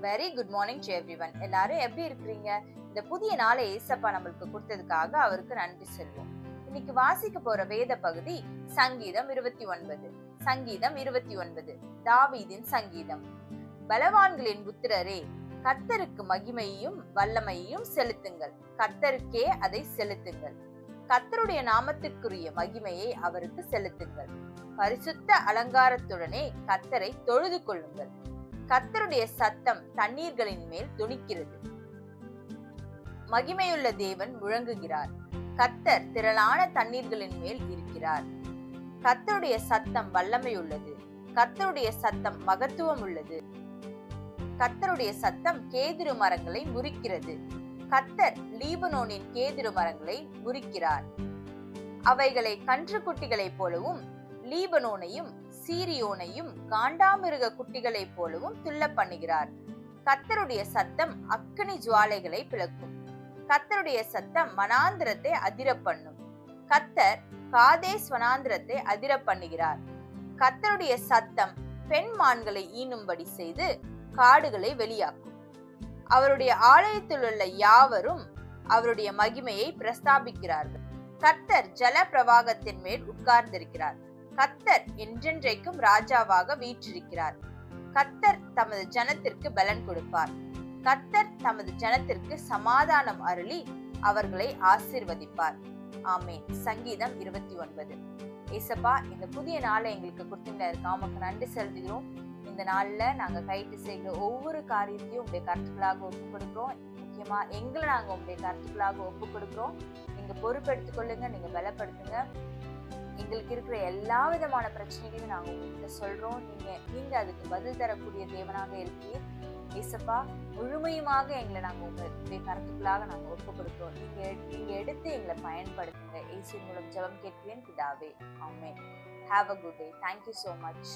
Very good morning to everyone. எல்லாரும் எப்படி இருக்கிறீங்க? இந்த புதிய நாளை ஏசப்பா நம்மளுக்கு கொடுத்ததுக்காக அவருக்கு நன்றி சொல்வோம். இன்னைக்கு வாசிக்க போற வேத பகுதி சங்கீதம் 29. சங்கீதம் 29 தாவீதின் சங்கீதம். பலவான்களின் புத்திரரே, கர்த்தருக்கு மகிமையையும் வல்லமையையும் செலுத்துங்கள். கர்த்தருக்கே அதை செலுத்துங்கள். கர்த்தருடைய நாமத்திற்குரிய மகிமையை அவருக்கு செலுத்துங்கள். பரிசுத்த அலங்காரத்துடனே கர்த்தரை தொழுது கொள்ளுங்கள். கர்த்தருடைய சத்தம் தண்ணீர்களின் மேல் துணிக்கிறது. மகிமையுள்ள தேவன் முழங்குகிறார். கர்த்தர் திரளான தண்ணீர்களின் மேல் இருக்கிறார். கர்த்தருடைய சத்தம் வல்லமை உள்ளது. கர்த்தருடைய சத்தம் மகத்துவம் உள்ளது. கர்த்தருடைய சத்தம் கேதுரு மரங்களை முறிக்கிறது. கர்த்தர் லீபனோனின் கேதுரு மரங்களை முறிக்கிறார். அவைகளை கன்றுக்குட்டிகளைப் போலவும் லீபனோனையும் சீரியோனையும் காண்டாமிருக குட்டிகளைப் போலவும் துள்ள பண்ணுகிறார். கர்த்தருடைய சத்தம் அக்கினி ஜுவாலைகளை பிளக்கும். கர்த்தருடைய சத்தம் வனாந்திரத்தை அதிர பண்ணும். கர்த்தர் காதேஸ் வனாந்திரத்தை அதிர பண்ணுகிறார். கர்த்தருடைய சத்தம் பெண் மான்களை ஈனும்படி செய்து காடுகளை வெளியாக்கும். அவருடைய ஆலயத்தில் உள்ள யாவரும் அவருடைய மகிமையை பிரஸ்தாபிக்கிறார்கள். கர்த்தர் ஜல பிரவாகத்தின் மேல் உட்கார்ந்திருக்கிறார். கர்த்தர் என்றென்றைக்கும் ராஜாவாக வீற்றிருக்கிறார். கர்த்தர் தமது ஜனத்திற்கு பலன் கொடுப்பார். கர்த்தர் தமது ஜனத்திற்கு சமாதானம் அருளி அவர்களை ஆசீர்வதிப்பார். ஆமென். சங்கீதம் 29. ஏசப்பா, இந்த புதிய நாளை எங்களுக்கு கொடுத்தீங்க, உமக்கு நன்றி செலுத்துகிறோம். இந்த நாள்ல நாங்க கைட்டு செய்கிற ஒவ்வொரு காரியத்தையும் உங்களுடைய கருத்துக்களாக ஒப்பு கொடுக்கிறோம். முக்கியமா எங்களை நாங்க உங்களுடைய கருத்துக்களாக ஒப்பு கொடுக்கிறோம். நீங்க பொறுப்பெடுத்துக் கொள்ளுங்க, நீங்க பலப்படுத்துங்க. எங்களுக்கு இருக்கிற எல்லா விதமான பிரச்சனைகளையும் நாங்க உங்ககிட்ட சொல்றோம். நீங்க அதுக்கு பதில் தரக்கூடிய தேவனாக இருக்கீங்க. ஏசப்பா, முழுமையுமாக எங்களை நாங்க உங்களுடைய கருத்துக்களாக நாங்க ஒப்பு கொடுக்கிறோம். நீங்க எடுத்து எங்களை பயன்படுத்துங்க. இயேசு மூலம் ஜெபம் கேட்கிறேன் பிதாவே. ஆமென். Have a good day. Thank you so much.